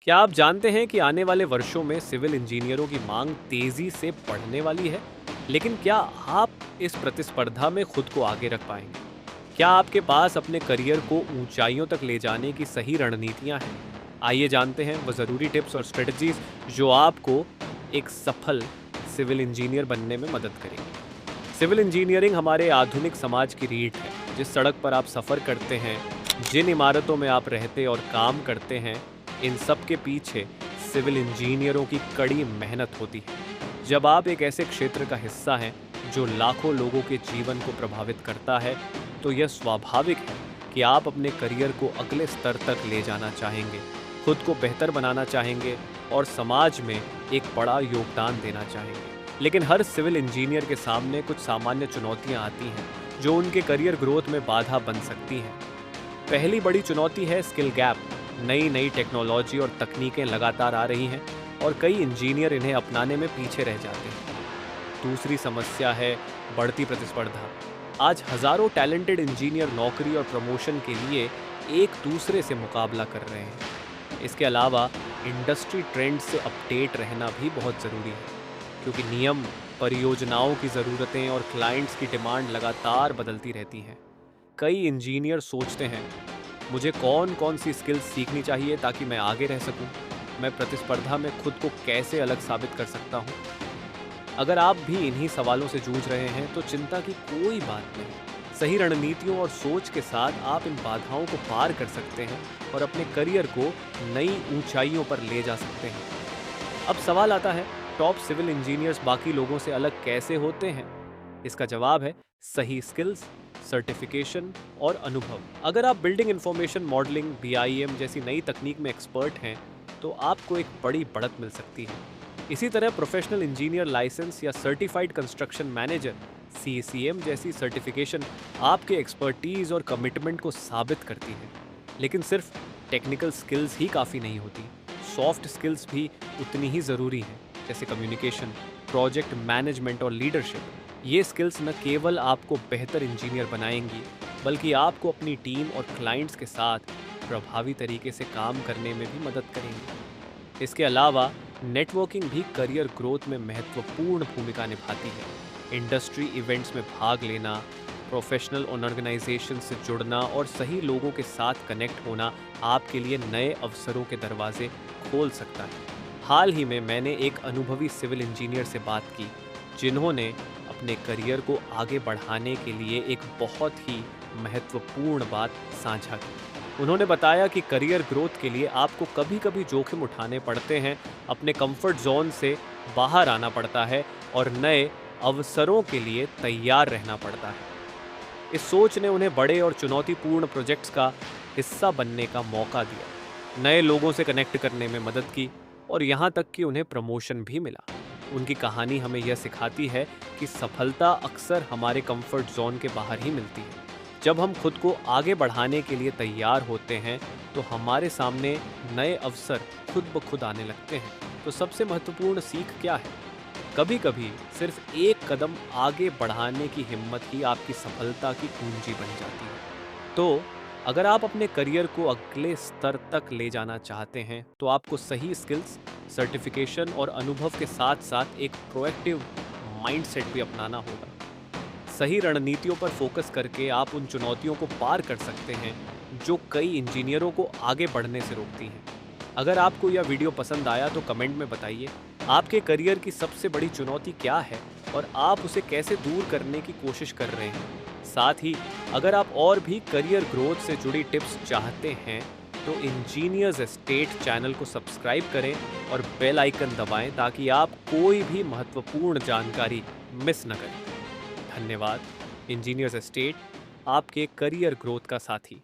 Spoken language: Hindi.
क्या आप जानते हैं कि आने वाले वर्षों में सिविल इंजीनियरों की मांग तेजी से बढ़ने वाली है? लेकिन क्या आप इस प्रतिस्पर्धा में खुद को आगे रख पाएंगे? क्या आपके पास अपने करियर को ऊंचाइयों तक ले जाने की सही रणनीतियां हैं? आइए जानते हैं वो ज़रूरी टिप्स और स्ट्रेटजीज जो आपको एक सफल सिविल इंजीनियर बनने में मदद करेंगी। सिविल इंजीनियरिंग हमारे आधुनिक समाज की रीढ़ है। जिस सड़क पर आप सफ़र करते हैं, जिन इमारतों में आप रहते और काम करते हैं, इन सब के पीछे सिविल इंजीनियरों की कड़ी मेहनत होती है। जब आप एक ऐसे क्षेत्र का हिस्सा हैं जो लाखों लोगों के जीवन को प्रभावित करता है, तो यह स्वाभाविक है कि आप अपने करियर को अगले स्तर तक ले जाना चाहेंगे, खुद को बेहतर बनाना चाहेंगे और समाज में एक बड़ा योगदान देना चाहेंगे। लेकिन हर सिविल इंजीनियर के सामने कुछ सामान्य चुनौतियां आती हैं जो उनके करियर ग्रोथ में बाधा बन सकती हैं। पहली बड़ी चुनौती है स्किल गैप। नई नई टेक्नोलॉजी और तकनीकें लगातार आ रही हैं और कई इंजीनियर इन्हें अपनाने में पीछे रह जाते हैं। दूसरी समस्या है बढ़ती प्रतिस्पर्धा। आज हजारों टैलेंटेड इंजीनियर नौकरी और प्रमोशन के लिए एक दूसरे से मुकाबला कर रहे हैं। इसके अलावा इंडस्ट्री ट्रेंड से अपडेट रहना भी बहुत ज़रूरी है, क्योंकि नियम, परियोजनाओं की ज़रूरतें और क्लाइंट्स की डिमांड लगातार बदलती रहती हैं। कई इंजीनियर सोचते हैं, मुझे कौन कौन सी स्किल्स सीखनी चाहिए ताकि मैं आगे रह सकूं? मैं प्रतिस्पर्धा में खुद को कैसे अलग साबित कर सकता हूं? अगर आप भी इन्हीं सवालों से जूझ रहे हैं तो चिंता की कोई बात नहीं। सही रणनीतियों और सोच के साथ आप इन बाधाओं को पार कर सकते हैं और अपने करियर को नई ऊंचाइयों पर ले जा सकते हैं। अब सवाल आता है, टॉप सिविल इंजीनियर्स बाकी लोगों से अलग कैसे होते हैं? इसका जवाब है सही स्किल्स, सर्टिफिकेशन और अनुभव। अगर आप बिल्डिंग इंफॉर्मेशन मॉडलिंग, BIM जैसी नई तकनीक में एक्सपर्ट हैं, तो आपको एक बड़ी बढ़त मिल सकती है। इसी तरह प्रोफेशनल इंजीनियर लाइसेंस या सर्टिफाइड कंस्ट्रक्शन मैनेजर CACM जैसी सर्टिफिकेशन आपके एक्सपर्टीज और कमिटमेंट को साबित करती है। लेकिन सिर्फ टेक्निकल स्किल्स ही काफ़ी नहीं होती, सॉफ्ट स्किल्स भी उतनी ही ज़रूरी हैं, जैसे कम्युनिकेशन, प्रोजेक्ट मैनेजमेंट और लीडरशिप। ये स्किल्स न केवल आपको बेहतर इंजीनियर बनाएंगी, बल्कि आपको अपनी टीम और क्लाइंट्स के साथ प्रभावी तरीके से काम करने में भी मदद करेंगी। इसके अलावा नेटवर्किंग भी करियर ग्रोथ में महत्वपूर्ण भूमिका निभाती है। इंडस्ट्री इवेंट्स में भाग लेना, प्रोफेशनल ऑर्गेनाइजेशन से जुड़ना और सही लोगों के साथ कनेक्ट होना आपके लिए नए अवसरों के दरवाजे खोल सकता है। हाल ही में मैंने एक अनुभवी सिविल इंजीनियर से बात की, जिन्होंने अपने करियर को आगे बढ़ाने के लिए एक बहुत ही महत्वपूर्ण बात साझा की। उन्होंने बताया कि करियर ग्रोथ के लिए आपको कभी कभी जोखिम उठाने पड़ते हैं, अपने कंफर्ट जोन से बाहर आना पड़ता है और नए अवसरों के लिए तैयार रहना पड़ता है। इस सोच ने उन्हें बड़े और चुनौतीपूर्ण प्रोजेक्ट्स का हिस्सा बनने का मौका दिया, नए लोगों से कनेक्ट करने में मदद की और यहाँ तक कि उन्हें प्रमोशन भी मिला। उनकी कहानी हमें यह सिखाती है कि सफलता अक्सर हमारे कंफर्ट जोन के बाहर ही मिलती है। जब हम खुद को आगे बढ़ाने के लिए तैयार होते हैं, तो हमारे सामने नए अवसर खुद ब खुद आने लगते हैं। तो सबसे महत्वपूर्ण सीख क्या है? कभी कभी सिर्फ एक कदम आगे बढ़ाने की हिम्मत ही आपकी सफलता की कुंजी बन जाती है। तो अगर आप अपने करियर को अगले स्तर तक ले जाना चाहते हैं, तो आपको सही स्किल्स, सर्टिफिकेशन और अनुभव के साथ साथ एक प्रोएक्टिव माइंडसेट भी अपनाना होगा। सही रणनीतियों पर फोकस करके आप उन चुनौतियों को पार कर सकते हैं जो कई इंजीनियरों को आगे बढ़ने से रोकती हैं। अगर आपको यह वीडियो पसंद आया तो कमेंट में बताइए, आपके करियर की सबसे बड़ी चुनौती क्या है और आप उसे कैसे दूर करने की कोशिश कर रहे हैं। साथ ही अगर आप और भी करियर ग्रोथ से जुड़ी टिप्स चाहते हैं, तो इंजीनियर्स एस्टेट चैनल को सब्सक्राइब करें और बेल आइकन दबाएं ताकि आप कोई भी महत्वपूर्ण जानकारी मिस न करें। धन्यवाद। इंजीनियर्स एस्टेट, आपके करियर ग्रोथ का साथी।